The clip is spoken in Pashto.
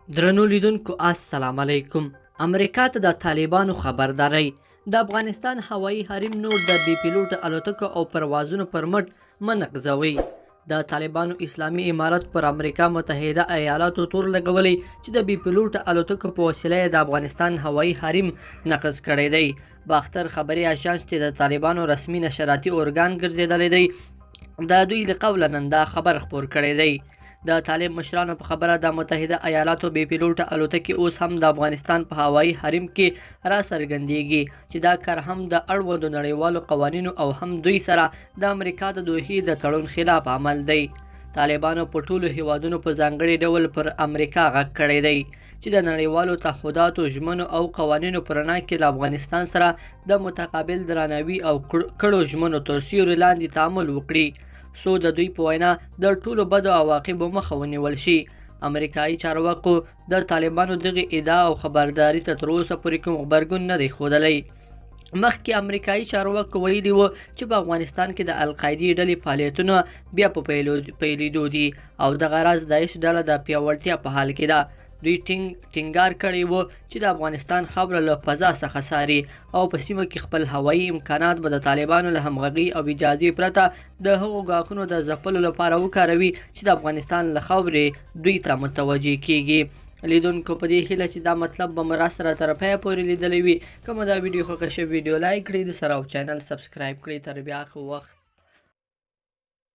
درنو لیدونکو السلام علیکم. امریکا ته د طالبانو خبرداری. د افغانستان هوایي حریم نور د بې پیلوټه الوتکو او پروازونو پر مټ مه نقضوئ. د طالبانو اسلامي امارت پر امریکا متحده ایالاتو تور لګولی چې د بې پیلوټه الوتکو په وسیله یې د افغانستان هوایي حریم نقض کړی دی. باختر خبري اژانس چې د طالبانو رسمي نشراتي ارګان ګرځېدلی دی، د دوی له قوله نن دا خبر خپور کړی دی. د طالب مشرانو په خبره د متحده ایالاتو بې پیلوټه الوتکې اوس هم د افغانستان په هوایي حریم کې را څرګندېږي چې دا کار هم د اړوندو نړیوالو قوانینو او هم دوی سره د امریکا د دوحې د تړون خلاف عمل دی. طالبانو په ټولو هیوادونو په ځانګړي ډول پر امریکا غږ کړی دی چې د نړیوالو تعهداتو، ژمنو او قوانینو په رڼا کې له افغانستان سره د متقابل درناوي او کړو ژمنو تر سیوري لاندې تعامل وکړي، څو د دوی په وینا د ټولو بدو عواقبو مخه ونیول شي. امریکایي چارواکو د طالبانو دغه ادعا او خبرداري ته تر اوسه پورې کوم غبرګون نه دی ښودلی. مخکې امریکایي چارواکو ویلي وو چې په افغانستان کې د القاعدې ډلې فعالیتونه بیا په پیلېدو دي او دغه راز داعش ډله د پیاوړتیا په حال کې ده. دوی ټینګار کړی وو چې د افغانستان خاوره له فضا څخه څاري او په سیمه کې خپل هوایي امکانات به د طالبانو له همغږۍ او اجازې پرته د هغو ګواښونو د ځپلو لپاره وکاروي چې د افغانستان له خاورې دوی ته متوجه کیږي. لیدونکو په دې هیله چې دا مطلب به مو راسره تر پایه پورې لیدلی وي. که مو دا ویډیو خوښه شوې ویډیو لایک کړئ، د سره او چینل سبسکرایب کړئ. تر بیا ښه وخت.